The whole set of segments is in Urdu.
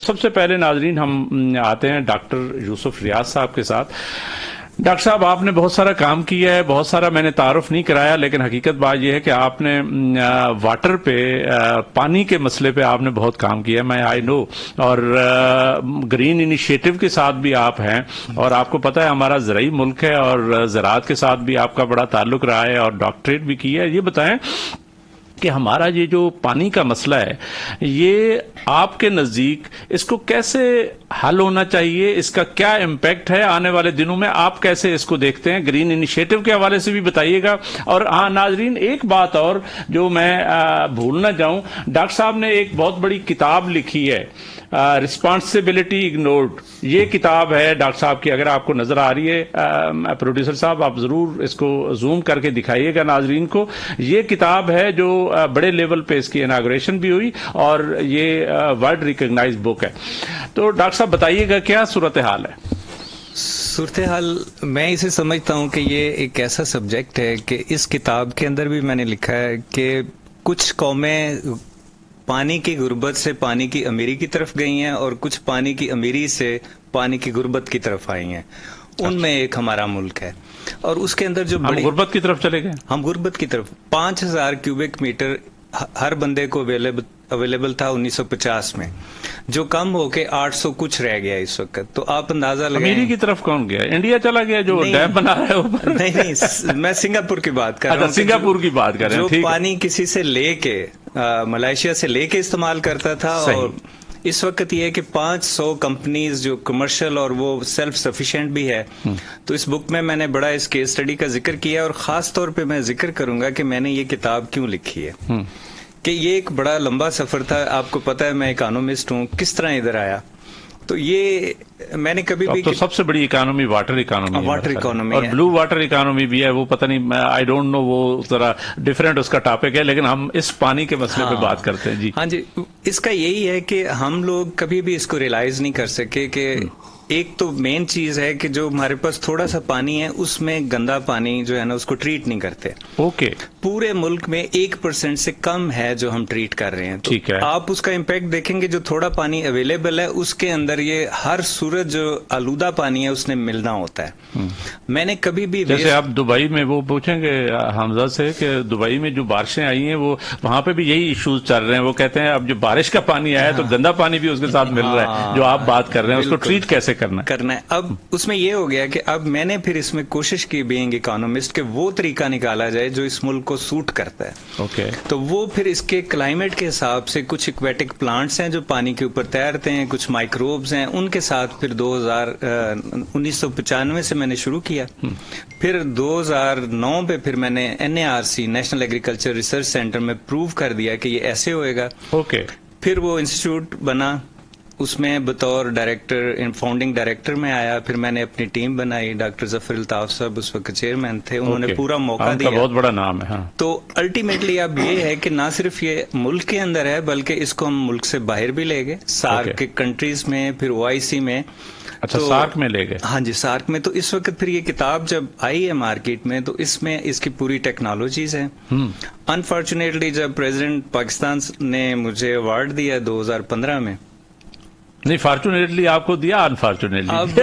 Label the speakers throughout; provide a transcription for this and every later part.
Speaker 1: سب سے پہلے ناظرین ہم آتے ہیں ڈاکٹر یوسف ریاض صاحب کے ساتھ۔ ڈاکٹر صاحب آپ نے بہت سارا کام کیا ہے، بہت سارا میں نے تعارف نہیں کرایا، لیکن حقیقت بات یہ ہے کہ آپ نے واٹر پہ، پانی کے مسئلے پہ آپ نے بہت کام کیا ہے، میں آئی نو، اور گرین انیشیٹو کے ساتھ بھی آپ ہیں، اور آپ کو پتہ ہے ہمارا زرعی ملک ہے اور زراعت کے ساتھ بھی آپ کا بڑا تعلق رہا ہے اور ڈاکٹریٹ بھی کی ہے۔ یہ بتائیں کہ ہمارا یہ جو پانی کا مسئلہ ہے، یہ آپ کے نزدیک اس کو کیسے حل ہونا چاہیے، اس کا کیا امپیکٹ ہے آنے والے دنوں میں، آپ کیسے اس کو دیکھتے ہیں؟ گرین انیشیٹو کے حوالے سے بھی بتائیے گا۔ اور ہاں ناظرین، ایک بات اور جو میں بھول نہ جاؤں، ڈاکٹر صاحب نے ایک بہت بڑی کتاب لکھی ہے، رسپانسبلٹی اگنورڈ۔ یہ کتاب ہے ڈاکٹر صاحب کی، اگر آپ کو نظر آ رہی ہے پروڈیوسر صاحب، آپ ضرور اس کو زوم کر کے دکھائیے گا ناظرین کو۔ یہ کتاب ہے جو بڑے لیول پہ اس کی اناگوریشن بھی ہوئی اور یہ ورلڈ ریکگنائز بک ہے۔ تو ڈاکٹر صاحب بتائیے گا کیا صورتحال ہے؟
Speaker 2: صورتحال میں اسے سمجھتا ہوں کہ یہ ایک ایسا سبجیکٹ ہے کہ اس کتاب کے اندر بھی میں نے لکھا ہے کہ کچھ قومیں پانی کی غربت سے پانی کی امیری کی طرف گئی ہیں اور کچھ پانی کی امیری سے پانی کی غربت کی طرف آئی ہیں۔ ان میں ایک ہمارا ملک ہے، اور اس کے اندر جو
Speaker 1: ہم غربت کی طرف چلے گئے،
Speaker 2: ہم غربت کی طرف 5000 کیوبک میٹر ہر بندے کو اویلیبل تھا 1950 میں، جو کم ہو کے 800 کچھ رہ گیا اس وقت۔ تو آپ اندازہ لگائیں
Speaker 1: امیری کی طرف کون گیا؟ انڈیا چلا گیا جو ڈیم بنا رہا ہے اوپر؟
Speaker 2: نہیں، میں سنگاپور کی بات کر رہا ہوں۔
Speaker 1: سنگاپور کی بات کر رہے ہیں،
Speaker 2: جو پانی کسی سے لے کے، ملائیشیا سے لے کے استعمال کرتا تھا، اور اس وقت یہ ہے کہ 500 کمپنیز جو کمرشل اور وہ سیلف سفیشینٹ بھی ہے۔ تو اس بک میں نے بڑا اس کیس اسٹڈی کا ذکر کیا، اور خاص طور پہ میں ذکر کروں گا کہ میں نے یہ کتاب کیوں لکھی ہے، کہ یہ ایک بڑا لمبا سفر تھا۔ آپ کو پتہ ہے میں اکانومسٹ ہوں، کس طرح ادھر آیا۔ تو یہ میں نے کبھی بھی،
Speaker 1: تو سب سے بڑی economy water economy,
Speaker 2: water economy
Speaker 1: اور بلو واٹر اکانومی بھی ہے، وہ پتہ نہیں، آئی ڈونٹ نو، وہ ذرا ڈفرینٹ اس کا ٹاپک ہے، لیکن ہم اس پانی کے مسئلے پہ بات کرتے ہیں۔ جی
Speaker 2: ہاں جی، اس کا یہی ہے کہ ہم لوگ کبھی بھی اس کو ریلائز نہیں کر سکے کہ ایک تو مین چیز ہے کہ جو ہمارے پاس تھوڑا سا پانی ہے اس میں گندا پانی جو ہے نا اس کو ٹریٹ نہیں کرتے۔
Speaker 1: اوکے،
Speaker 2: پورے ملک میں 1% سے کم ہے جو ہم ٹریٹ کر رہے ہیں۔
Speaker 1: ٹھیک ہے،
Speaker 2: آپ اس کا امپیکٹ دیکھیں گے، جو تھوڑا پانی اویلیبل ہے اس کے اندر یہ ہر صورت جو آلودہ پانی ہے اس نے ملنا ہوتا ہے۔ میں نے کبھی بھی،
Speaker 1: جیسے آپ دبئی میں وہ پوچھیں گے حمزہ سے کہ دبئی میں جو بارشیں آئی ہیں وہ وہاں پہ بھی یہی ایشوز چل رہے ہیں، وہ کہتے ہیں اب جو بارش کا پانی آیا تو گندا پانی بھی اس کے ساتھ مل رہا ہے، جو آپ بات کر رہے ہیں اس کو ٹریٹ کیسے کرنا ہے۔
Speaker 2: اب اس میں یہ ہو گیا کہ اب میں نے پھر اس میں کوشش کی بینگ اکانومسٹ کہ وہ طریقہ نکالا جائے جو اس ملک کو سوٹ کرتا ہے۔
Speaker 1: اوکے،
Speaker 2: تو وہ پھر اس کے کلائمیٹ کے حساب سے کچھ ایکویٹک پلانٹس ہیں جو پانی کے اوپر تیرتے ہیں، کچھ مائکروبز ہیں، ان کے ساتھ پھر 1995 سے میں نے شروع کیا۔ پھر 2009 پہ پھر میں نے NARC national agriculture research centre میں پروو کر دیا کہ یہ ایسے ہوئے گا۔
Speaker 1: اوکے،
Speaker 2: پھر وہ انسٹیٹیوٹ بنا، اس میں بطور ڈائریکٹر، فاؤنڈنگ ڈائریکٹر میں آیا۔ پھر میں نے اپنی ٹیم بنائی، ڈاکٹر ظفر الطاف صاحب اس وقت چیئرمین تھے، انہوں نے پورا موقع دیا،
Speaker 1: بہت بڑا نام ہے۔ ہاں،
Speaker 2: تو الٹیمیٹلی اب یہ ہے کہ نہ صرف یہ ملک کے اندر ہے بلکہ اس کو ہم ملک سے باہر بھی لے گئے، سارک کے کنٹریز میں، پھر OIC میں۔
Speaker 1: اچھا، سارک میں لے گئے؟ ہاں
Speaker 2: جی، سارک میں۔ تو اس وقت پھر یہ کتاب جب آئی ہے مارکیٹ میں تو اس میں اس کی پوری ٹیکنالوجیز ہیں۔ انفارچونیٹلی جب پریزیڈنٹ پاکستان نے مجھے ایوارڈ دیا 2015 میں،
Speaker 1: نہیں، فارچونیٹلی آپ کو دیا، انفارچونیٹلی؟
Speaker 2: اب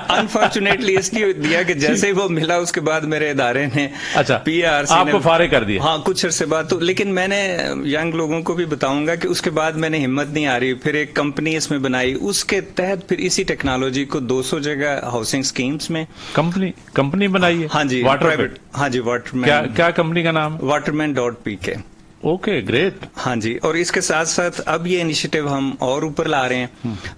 Speaker 2: انفارچونیٹلی اس لیے دیا کہ جیسے ہی وہ ملا اس کے بعد میرے ادارے نے،
Speaker 1: اچھا،
Speaker 2: PRC
Speaker 1: آپ کو فارغ کر دیا؟
Speaker 2: ہاں، کچھ عرصے بعد تو، لیکن میں نے ینگ لوگوں کو بھی بتاؤں گا کہ اس کے بعد میں نے ہمت نہیں آ رہی، پھر ایک کمپنی اس میں بنائی، اس کے تحت پھر اسی ٹیکنالوجی کو 200 جگہ ہاؤسنگ سکیمز میں
Speaker 1: کمپنی بنائی ہے۔
Speaker 2: ہاں جی،
Speaker 1: واٹر،
Speaker 2: ہاں جی، واٹر مین۔
Speaker 1: کیا کمپنی کا نام؟
Speaker 2: waterman.pk۔
Speaker 1: Okay, great.
Speaker 2: ہاں جی، اور اس کے ساتھ ساتھ اب یہ انیشیٹو ہم اور اوپر لا رہے ہیں۔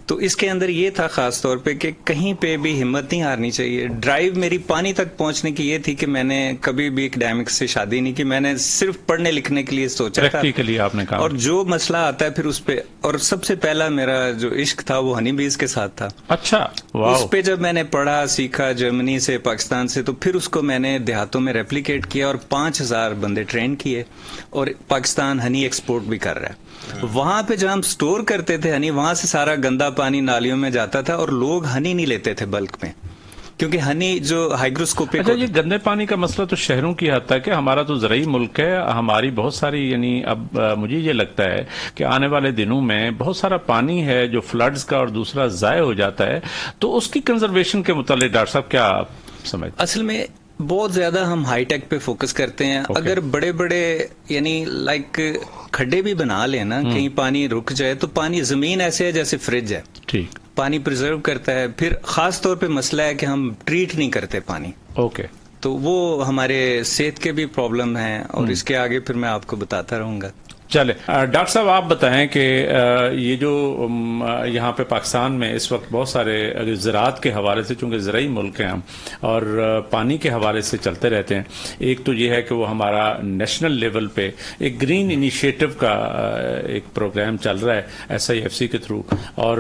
Speaker 2: تو اس کے اندر یہ تھا خاص طور پہ کہ کہیں پہ بھی ہمت نہیں ہارنی چاہیے۔ ڈرائیو میری پانی تک پہنچنے کی یہ تھی کہ میں نے کبھی بھی اکیڈیمکس سے شادی نہیں کی، میں نے صرف پڑھنے لکھنے کے لیے سوچا تھا،
Speaker 1: پریکٹیکلی آپ نے کہا، اور
Speaker 2: جو مسئلہ آتا ہے پھر اس پہ، اور سب سے پہلا میرا جو عشق تھا وہ ہنی بیز کے ساتھ تھا۔
Speaker 1: اچھا، واو۔
Speaker 2: اس پہ جب میں نے پڑھا، سیکھا جرمنی سے، پاکستان سے، تو پھر اس کو میں نے دیہاتوں میں ریپلیکیٹ کیا اور 5000 بندے ٹرین کیے، اور پاکستان ہنی ایکسپورٹ بھی کر رہا ہے۔ وہاں پہ جب ہم سٹور کرتے تھے ہنی، وہاں سے سارا گندا پانی نالیوں میں جاتا تھا اور لوگ ہنی نہیں لیتے تھے بلک میں، کیونکہ ہنی جو ہائیگروسکوپک
Speaker 1: اچھا یہ گندے پانی کا مسئلہ تو شہروں کی حد تک ہے, ہمارا تو زرعی ملک ہے, ہماری بہت ساری یعنی اب مجھے یہ لگتا ہے کہ آنے والے دنوں میں بہت سارا پانی ہے جو فلڈز کا اور دوسرا ضائع ہو جاتا ہے, تو اس کی کنزرویشن کے متعلق ڈاکٹر صاحب کیا سمجھتے ہیں؟
Speaker 2: اصل میں بہت زیادہ ہم ہائی ٹیک پہ فوکس کرتے ہیں. اگر بڑے بڑے یعنی لائک کھڈے بھی بنا لیں نا, کہیں پانی رک جائے تو پانی زمین ایسے ہے جیسے فریج ہے,
Speaker 1: ٹھیک,
Speaker 2: پانی پرزرو کرتا ہے. پھر خاص طور پہ مسئلہ ہے کہ ہم ٹریٹ نہیں کرتے پانی,
Speaker 1: اوکے,
Speaker 2: تو وہ ہمارے صحت کے بھی پرابلم ہیں, اور اس کے آگے پھر میں آپ کو بتاتا رہوں گا.
Speaker 1: چلے ڈاکٹر صاحب آپ بتائیں کہ یہ جو یہاں پہ پاکستان میں اس وقت بہت سارے زراعت کے حوالے سے, چونکہ زرعی ملک ہیں ہم اور پانی کے حوالے سے چلتے رہتے ہیں, ایک تو یہ ہے کہ وہ ہمارا نیشنل لیول پہ ایک گرین انیشیٹو کا ایک پروگرام چل رہا ہے SIFC کے تھرو, اور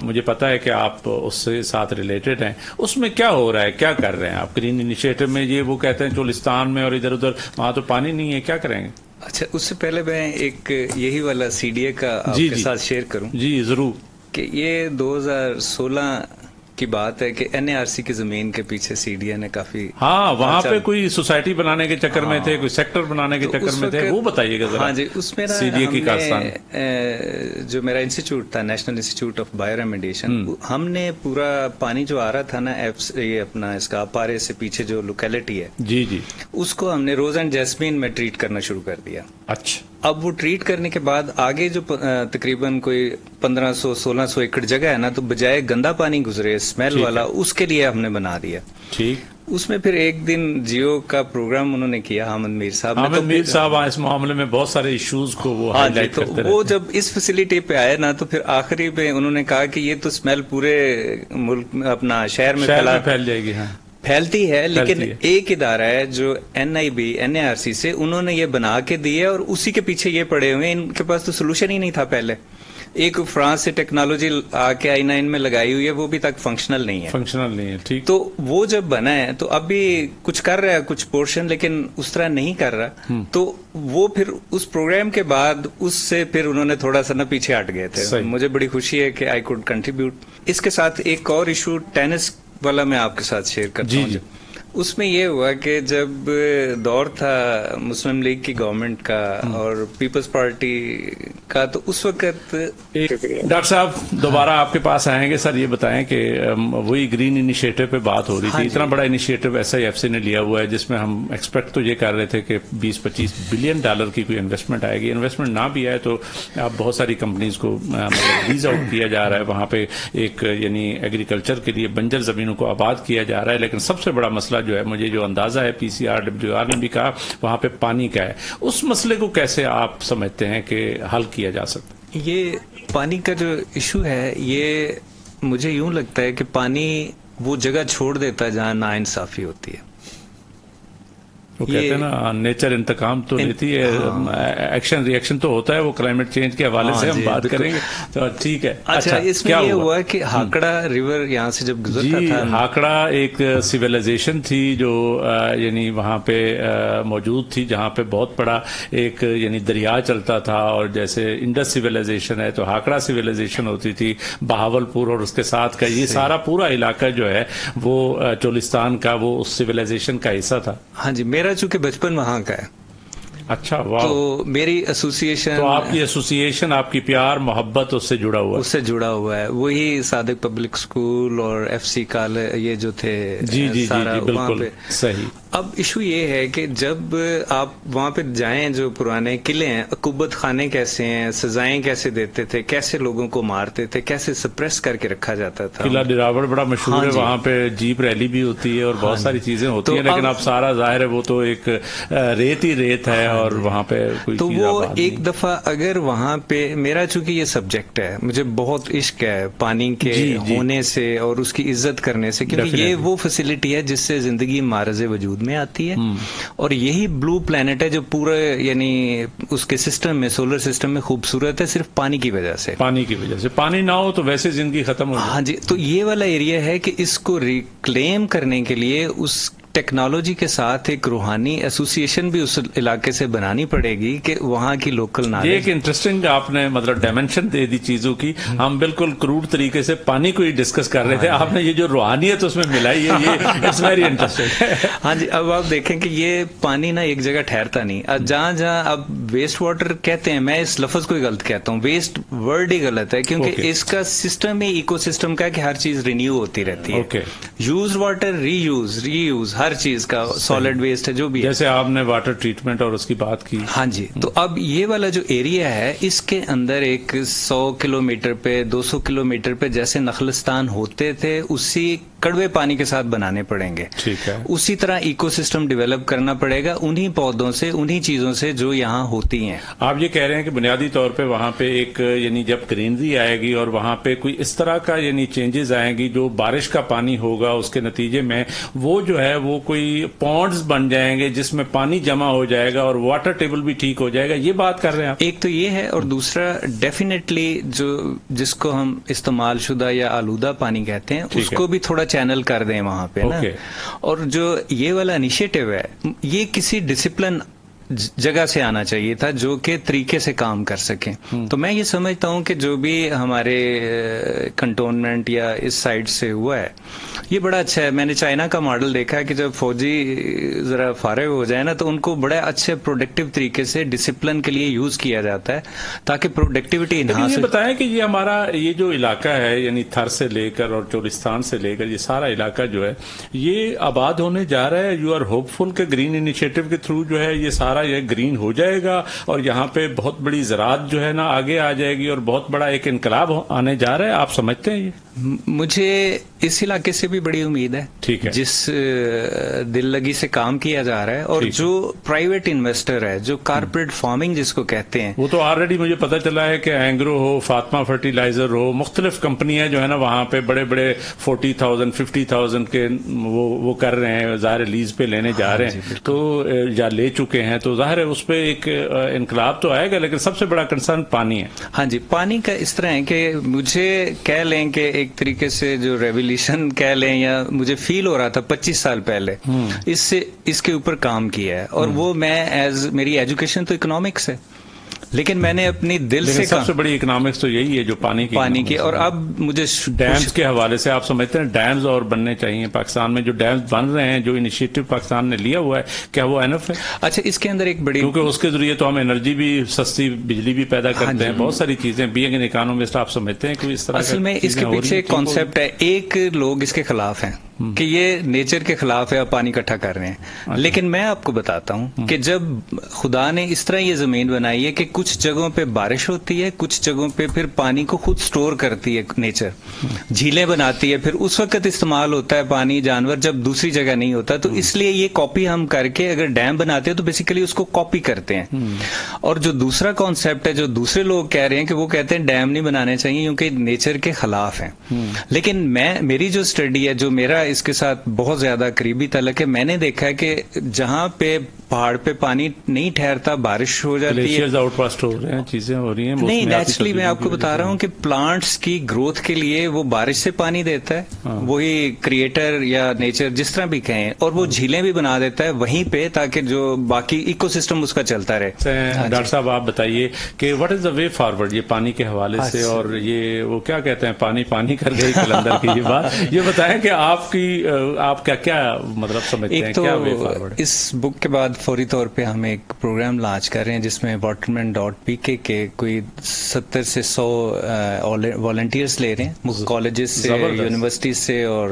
Speaker 1: مجھے پتا ہے کہ آپ اس سے ساتھ ریلیٹڈ ہیں. اس میں کیا ہو رہا ہے, کیا کر رہے ہیں آپ گرین انیشیٹو میں؟ یہ وہ کہتے ہیں چولستان میں اور ادھر ادھر وہاں تو پانی نہیں ہے, کیا کریں گے؟
Speaker 2: اچھا, اس سے پہلے میں ایک یہی والا CDA کا آپ کے ساتھ شیئر کروں.
Speaker 1: جی ضرور.
Speaker 2: کہ یہ 2016 کی بات ہے کہ NARC کی زمین کے پیچھے CDA نے کافی,
Speaker 1: ہاں وہاں پہ کوئی سوسائٹی بنانے کے چکر میں تھے, کوئی سیکٹر بنانے کے چکر میں تھے, وہ بتائیے گا ذرا.
Speaker 2: ہاں جی, اس میں
Speaker 1: CDA کی کارستان
Speaker 2: جو میرا انسٹیٹیوٹ تھا, national institute of bio remediation, ہم نے پورا پانی جو آ رہا تھا نا یہ اپنا اس کا پارے سے پیچھے جو لوکیلٹی ہے,
Speaker 1: جی جی,
Speaker 2: اس کو ہم نے روز اینڈ جیسمین میں ٹریٹ کرنا شروع کر دیا.
Speaker 1: اچھا,
Speaker 2: اب وہ ٹریٹ کرنے کے بعد آگے جو تقریباً کوئی 1500-1600 ایکڑ جگہ ہے نا, تو بجائے گندا پانی گزرے اسمیل والا, اس کے لیے ہم نے بنا دیا.
Speaker 1: ٹھیک.
Speaker 2: اس میں پھر ایک دن جیو کا پروگرام انہوں نے کیا, حامد میر صاحب نے.
Speaker 1: حامد میر صاحب اس معاملے میں بہت سارے ایشوز کو وہ ہائی لائٹ کرتے رہتے.
Speaker 2: وہ جب اس فیسلٹی پہ آئے نا, تو پھر آخری پہ انہوں نے کہا کہ یہ تو اسمیل پورے ملک میں, اپنا شہر میں
Speaker 1: پھیل جائے گی. ہاں
Speaker 2: پھیلتی ہے, لیکن ایک ادارہ ہے جو NIB NARC سے, انہوں نے یہ بنا کے دی ہے, اور اسی کے پیچھے یہ پڑے ہوئے ہیں. ان کے پاس تو سولوشن ہی نہیں تھا پہلے. ایک فرانس سے ٹیکنالوجی آ کے I9 میں لگائی ہوئی ہے, وہ بھی تک فنکشنل نہیں ہے.
Speaker 1: فنکشنل نہیں ہے, ٹھیک.
Speaker 2: تو وہ جب بنا ہے تو اب بھی کچھ کر رہا ہے, کچھ پورشن, لیکن اس طرح نہیں کر رہا. تو وہ پھر اس پروگرام کے بعد اس سے پھر انہوں نے تھوڑا سا نا پیچھے ہٹ گئے تھے. مجھے بڑی خوشی ہے کہ آئی کوڈ کنٹریبیوٹ. اس کے ساتھ ایک اور ایشو ٹینس والا میں آپ کے ساتھ شیئر کرتا ہوں. اس میں یہ ہوا کہ جب دور تھا مسلم لیگ کی گورنمنٹ کا اور پیپلز پارٹی کا, تو اس وقت
Speaker 1: ڈاکٹر صاحب دوبارہ آپ کے پاس آئیں گے. سر یہ بتائیں کہ وہی گرین انیشیٹو پہ بات ہو رہی تھی. اتنا بڑا انیشیٹو SIFC نے لیا ہوا ہے, جس میں ہم ایکسپیکٹ تو یہ کر رہے تھے کہ $20-25 بلین کی کوئی انویسٹمنٹ آئے گی. انویسٹمنٹ نہ بھی آئے تو اب بہت ساری کمپنیز کو لیز آؤٹ کیا جا رہا ہے, وہاں پہ ایک یعنی ایگریکلچر کے لیے بنجر زمینوں کو آباد کیا جا رہا ہے. لیکن سب سے بڑا مسئلہ جو ہے, مجھے جو اندازہ ہے PCR WR نے بھی کہا, وہاں پہ پانی کا ہے. اس مسئلے کو کیسے آپ سمجھتے ہیں کہ حل کیا جا سکتا ہے؟
Speaker 2: یہ پانی کا جو ایشو ہے, یہ مجھے یوں لگتا ہے کہ پانی وہ جگہ چھوڑ دیتا ہے جہاں ناانصافی ہوتی ہے.
Speaker 1: وہ کہتے ہیں نا نیچر انتقام تو لیتی ہے, ایکشن ری ایکشن تو ہوتا ہے. وہ کلائمیٹ چینج کے حوالے سے ہم بات کریں گے, تو ٹھیک ہے.
Speaker 2: اچھا, اس میں یہ ہوا کہ ہاکڑا ریور یہاں سے جب گزرتا تھا,
Speaker 1: ہاکڑا ایک سویلائزیشن تھی جو یعنی وہاں پہ موجود تھی, جہاں پہ بہت بڑا ایک یعنی دریا چلتا تھا. اور جیسے انڈس سویلائزیشن ہے تو ہاکڑا سویلائزیشن ہوتی تھی. بہاولپور اور اس کے ساتھ کا یہ سارا پورا علاقہ جو ہے وہ چولستان کا, وہ اس سویلائزیشن کا حصہ تھا.
Speaker 2: ہاں جی, میرا چونکہ بچپن وہاں کا ہے.
Speaker 1: اچھا, واہ.
Speaker 2: تو میری ایسوسیشن,
Speaker 1: تو آپ کی ایسوسیشن, آپ کی پیار محبت اس سے جڑا ہوا ہے.
Speaker 2: اس سے جڑا ہوا ہے. وہی صادق پبلک اسکول اور FC کالج یہ جو تھے,
Speaker 1: جی جی جی بالکل صحیح.
Speaker 2: اب ایشو یہ ہے کہ جب آپ وہاں پہ جائیں, جو پرانے قلعے ہیں, عقوبت خانے کیسے ہیں, سزائیں کیسے دیتے تھے, کیسے لوگوں کو مارتے تھے, کیسے سپریس کر کے رکھا جاتا تھا.
Speaker 1: قلعہ ڈراوڑ بڑا مشہور ہے, وہاں پہ جیپ ریلی بھی ہوتی ہے اور بہت ساری چیزیں ہوتی ہیں, لیکن اب سارا ظاہر ہے وہ تو ایک ریت ہی ریت ہے, اور وہاں پہ کوئی
Speaker 2: تو وہ ایک دفعہ اگر وہاں پہ, میرا چونکہ یہ سبجیکٹ ہے, مجھے بہت عشق ہے پانی کے ہونے سے اور اس کی عزت کرنے سے, کیونکہ یہ وہ فیسلٹی ہے جس سے زندگی معرض وجود میں آتی ہے. اور یہی بلو پلانٹ ہے جو پورے یعنی اس کے سسٹم میں, سولر سسٹم میں خوبصورت ہے صرف پانی کی وجہ سے.
Speaker 1: پانی کی وجہ سے, پانی نہ ہو تو ویسے زندگی ختم ہو جائے.
Speaker 2: ہاں جی, تو یہ والا ایریا ہے کہ اس کو ریکلیم کرنے کے لیے اس ٹیکنالوجی کے ساتھ ایک روحانی ایسوسیشن بھی اس علاقے سے بنانی پڑے گی کہ وہاں کی لوکل
Speaker 1: یہ
Speaker 2: نالج.
Speaker 1: ایک انٹرسٹنگ آپ نے مطلب ڈائمینشن دے دی چیزوں کی. ہم بالکل کروڈ طریقے سے پانی کو ہی ڈسکس کر رہے تھے, آپ نے یہ جو روحانیت اس میں ملائی ہے, یہ اٹس ویری انٹرسٹنگ.
Speaker 2: ہاں جی, اب آپ دیکھیں کہ یہ پانی نا ایک جگہ ٹھہرتا نہیں. جہاں جہاں اب ویسٹ واٹر کہتے ہیں, میں اس لفظ کو ہی غلط کہتا ہوں, ویسٹ ورڈ ہی غلط ہے, کیونکہ اس کا سسٹم ہی ایکو سسٹم کا ہے کہ ہر چیز رینیو ہوتی رہتی ہے. یوز واٹر ری یوز ہر چیز کا, سالڈ ویسٹ ہے جو بھی ہے.
Speaker 1: جیسے آپ نے واٹر ٹریٹمنٹ اور اس کی بات کی.
Speaker 2: ہاں جی, تو اب یہ والا جو ایریا ہے اس کے اندر ایک 100 کلومیٹر پہ 200 کلومیٹر پہ جیسے نخلستان ہوتے تھے اسی کڑوے پانی کے ساتھ بنانے پڑیں گے.
Speaker 1: ٹھیک ہے.
Speaker 2: اسی طرح ایکو سسٹم ڈیولپ کرنا پڑے گا انہی پودوں سے, انہی چیزوں سے جو یہاں ہوتی ہیں.
Speaker 1: آپ یہ کہہ رہے ہیں کہ بنیادی طور پہ وہاں پہ ایک یعنی جب گرینری آئے گی اور وہاں پہ کوئی اس طرح کا یعنی چینجز آئیں گی, جو بارش کا پانی ہوگا اس کے نتیجے میں وہ جو ہے وہ کوئی پونڈز بن جائیں گے جس میں پانی جمع ہو جائے گا اور واٹر ٹیبل بھی ٹھیک ہو جائے گا, یہ بات کر رہے ہیں آپ؟
Speaker 2: ایک تو یہ ہے, اور دوسرا ڈیفینیٹلی جس کو ہم استعمال شدہ یا آلودہ پانی کہتے ہیں اس کو بھی تھوڑا چینل کر دیں وہاں پہ نا. اور جو یہ والا انیشیٹو ہے یہ کسی ڈسپلن جگہ سے آنا چاہیے تھا جو کہ طریقے سے کام کر سکیں. تو میں یہ سمجھتا ہوں کہ جو بھی ہمارے کنٹونمنٹ یا اس سائڈ سے ہوا ہے یہ بڑا اچھا ہے. میں نے چائنا کا ماڈل دیکھا ہے کہ جب فوجی ذرا فارغ ہو جائے نا تو ان کو بڑے اچھے پروڈکٹیو طریقے سے ڈسپلن کے لیے یوز کیا جاتا ہے تاکہ پروڈکٹیوٹی انہانس.
Speaker 1: یہ بتائیں کہ یہ ہمارا یہ جو علاقہ ہے یعنی تھر سے لے کر اور چولستان سے لے کر یہ سارا علاقہ جو ہے یہ آباد ہونے جا رہا ہے. یو آر ہوپ فل کہ گرین انیشیٹو کے تھرو جو ہے یہ سارا یہ گرین ہو جائے گا اور یہاں پہ بہت بڑی زراعت جو ہے نا آگے آ جائے گی اور بہت بڑا ایک انقلاب آنے جا رہا ہے, آپ سمجھتے ہیں یہ؟
Speaker 2: مجھے اس علاقے سے بھی بڑی امید ہے.
Speaker 1: ٹھیک ہے.
Speaker 2: جس دل لگی سے کام کیا جا رہا ہے اور جو پرائیویٹ انویسٹر ہے, جو کارپوریٹ فارمنگ جس کو کہتے ہیں,
Speaker 1: وہ تو آلریڈی مجھے پتا چلا ہے کہ اینگرو ہو, فاطمہ فرٹیلائزر ہو, مختلف کمپنیاں جو ہے نا وہاں پہ بڑے بڑے 40,000 50,000 کے وہ کر رہے ہیں, ظاہر لیز پہ لینے جا رہے ہیں تو یا لے چکے ہیں, تو ظاہر ہے اس پہ ایک انقلاب تو آئے گا. لیکن سب سے بڑا کنسرن پانی ہے.
Speaker 2: ہاں جی, پانی کا اس طرح ہے کہ مجھے کہہ لیں کہ ایک طریقے سے جو ریولیوشن کہہ لیں یا مجھے فیل ہو رہا تھا 25 سال پہلے اس کے اوپر کام کیا ہے. اور وہ میں میری ایجوکیشن تو اکنامکس ہے لیکن میں نے اپنی دل سے
Speaker 1: سب سے بڑی اکنامکس تو یہی ہے جو پانی کی. اور
Speaker 2: اب مجھے
Speaker 1: ڈیمز کے حوالے سے آپ سمجھتے ہیں ڈیمز اور بننے چاہیے پاکستان میں؟ جو ڈیمز بن رہے ہیں, جو انیشیٹو پاکستان نے لیا ہوا ہے, کیا وہ انف ہے؟
Speaker 2: اچھا, اس کے اندر ایک بڑی,
Speaker 1: کیونکہ اس کے ذریعے تو ہم انرجی بھی سستی بجلی بھی پیدا کرتے ہیں, بہت ساری چیزیں. بینگ این اکانومسٹ آپ سمجھتے ہیں کہ اس طرح
Speaker 2: اصل میں اس کے پیچھے ایک کانسیپٹ ہے. ایک لوگ اس کے خلاف ہیں کہ یہ نیچر کے خلاف ہے, آپ پانی اکٹھا کر رہے ہیں. لیکن میں آپ کو بتاتا ہوں کہ جب خدا نے اس طرح یہ زمین بنائی ہے کہ کچھ جگہوں پہ بارش ہوتی ہے, کچھ جگہوں پہ پھر پانی کو خود سٹور کرتی ہے نیچر, جھیلیں بناتی ہے, پھر اس وقت استعمال ہوتا ہے پانی جانور جب دوسری جگہ نہیں ہوتا. تو اس لیے یہ کاپی ہم کر کے اگر ڈیم بناتے ہیں تو بیسیکلی اس کو کاپی کرتے ہیں. اور جو دوسرا کانسیپٹ ہے جو دوسرے لوگ کہہ رہے ہیں کہ وہ کہتے ہیں ڈیم نہیں بنانے چاہیے کیونکہ نیچر کے خلاف ہیں. لیکن میری جو اسٹڈی ہے, جو میرا اس کے ساتھ بہت زیادہ قریبی تعلق ہے, میں نے دیکھا ہے کہ جہاں پہ پہاڑ پہ پانی نہیں ٹھہرتا, بارش ہو جاتی ہے,
Speaker 1: آؤٹ پاسٹ ہو رہے ہیں, چیزیں ہو رہی ہیں.
Speaker 2: نہیں, نیچرلی میں آپ کو بتا رہا ہوں کہ پلانٹس کی گروتھ کے لیے وہ بارش سے پانی دیتا ہے, وہی کریٹر یا نیچر جس طرح بھی کہیں, اور وہ جھیلیں بھی بنا دیتا ہے وہیں پہ تاکہ جو باقی ایکو سسٹم اس کا چلتا رہے.
Speaker 1: ڈاکٹر صاحب آپ بتائیے کہ what is the way forward یہ پانی کے حوالے سے, اور یہ وہ کیا کہتے ہیں پانی کر گئی قلندر کی یہ بات, یہ بتائیں کہ آپ کیا مطلب سمجھتے ہیں, کیا وے فارورڈ؟
Speaker 2: اس بک کے بعد فوری طور پہ ہم ایک پروگرام لانچ کر رہے ہیں جس میں waterman.pk کے کوئی 70 سے 100 والنٹیئرز لے رہے ہیں, کالجز سے, یونیورسٹیز سے, اور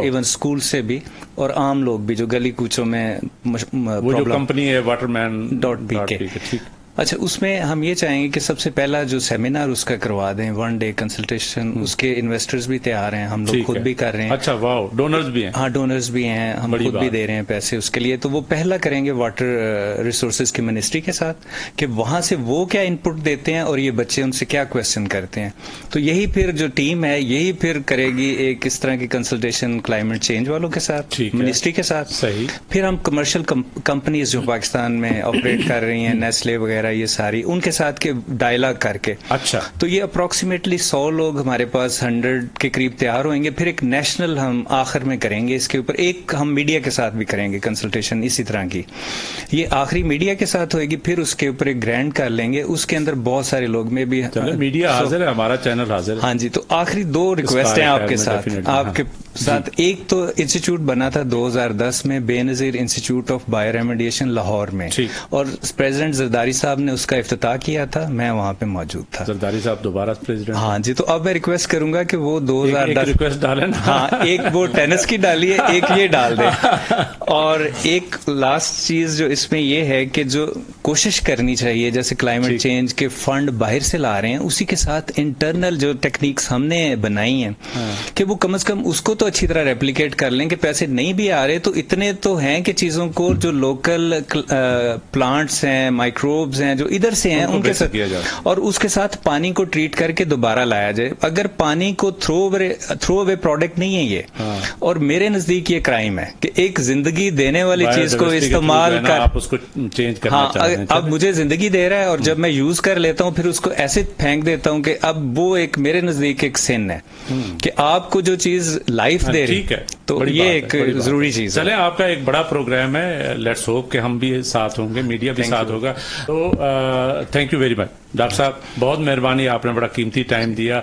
Speaker 2: ایون اسکول سے بھی, اور عام لوگ بھی جو گلی کوچوں میں.
Speaker 1: وہ جو کمپنی ہے waterman.pk.
Speaker 2: اچھا, اس میں ہم یہ چاہیں گے کہ سب سے پہلا جو سیمینار اس کا کروا دیں, 1 ڈے کنسلٹیشن. اس کے انویسٹرز بھی تیار ہیں, ہم لوگ خود بھی کر رہے ہیں.
Speaker 1: اچھا, واو, ڈونرز بھی ہیں؟
Speaker 2: ہاں, ڈونرز بھی ہیں, ہم خود بھی دے رہے ہیں پیسے اس کے لیے. تو وہ پہلا کریں گے واٹر ریسورسز کی منسٹری کے ساتھ کہ وہاں سے وہ کیا ان پٹ دیتے ہیں اور یہ بچے ان سے کیا کویسچن کرتے ہیں. تو یہی پھر جو ٹیم ہے یہی پھر کرے گی ایک اس طرح کی کنسلٹیشن کلائمیٹ چینج والوں کے ساتھ, منسٹری کے ساتھ.
Speaker 1: صحیح.
Speaker 2: پھر ہم کمرشل کمپنیز جو پاکستان میں آپریٹ کر رہی ہیں, نیسلے وغیرہ وغیرہ یہ ساری ان کے ساتھ کے ڈائلاگ کر کے.
Speaker 1: اچھا.
Speaker 2: تو یہ اپروکسیمیٹلی 100 لوگ ہمارے پاس 100 کے قریب تیار ہوئیں گے. پھر ایک نیشنل ہم آخر میں کریں گے اس کے اوپر. ایک ہم میڈیا کے ساتھ بھی کریں گے کنسلٹیشن اسی طرح کی. یہ آخری میڈیا کے ساتھ ہوئے گی. پھر اس کے اوپر ایک گرینڈ کر لیں گے. اس کے اندر بہت سارے لوگ میں بھی
Speaker 1: میڈیا حاضر ہے, ہمارا چینل حاضر ہے.
Speaker 2: ہاں جی. تو آخری 2 ریکویسٹ ہیں آپ کے ساتھ. آپ کے ساتھ ایک تو انسٹیٹیوٹ بنا تھا 2010 میں بے نظیر institute of bio remediation Lahore میں, اور پریزیڈنٹ زرداری صاحب نے اس کا افتتاح کیا تھا. میں وہاں پہ موجود تھا.
Speaker 1: زرداری صاحب دوبارہ پریزیڈنٹ.
Speaker 2: ہاں جی. تو اب میں ریکویسٹ کروں گا کہ وہ 2010
Speaker 1: ریکویسٹ ڈالیں.
Speaker 2: ہاں, ایک وہ ٹینس کی ڈالیے, ایک یہ ڈال دیں. اور ایک لاسٹ چیز جو اس میں یہ ہے کہ جو کوشش کرنی چاہیے, جیسے کلائمیٹ چینج کے فنڈ باہر سے لا رہے ہیں, اسی کے ساتھ انٹرنل جو ٹیکنیکس ہم نے بنائی ہیں کہ وہ کم از کم اس کو تو اچھی طرح ریپلیکیٹ کر لیں. کہ پیسے نہیں بھی آ رہے تو اتنے تو ہیں کہ چیزوں کو جو لوکل پلانٹس ہیں, مائکروبز ہیں جو ادھر سے ہیں ان کے ساتھ, اور اس کے ساتھ پانی کو ٹریٹ کر کے دوبارہ لایا جائے. اگر پانی کو تھرو اوے پروڈکٹ نہیں ہے یہ, اور میرے نزدیک یہ کرائم ہے کہ ایک زندگی دینے والی چیز کو استعمال کر
Speaker 1: آپ اس کو چینج کرنا چاہتے ہیں.
Speaker 2: اب مجھے زندگی دے رہا ہے اور جب میں یوز کر لیتا ہوں پھر اس کو ایسے پھینک دیتا ہوں کہ اب وہ ایک میرے نزدیک ایک سن ہے کہ آپ کو جو چیز لائف دے رہی ہے. تو یہ ایک ضروری چیز ہے.
Speaker 1: چلیں, آپ کا ایک بڑا پروگرام ہے, لیٹس ہوپ کہ ہم بھی ساتھ ہوں گے, میڈیا بھی ساتھ ہوگا. تو thank you very much doctor صاحب, بہت مہربانی, آپ نے بڑا قیمتی ٹائم دیا.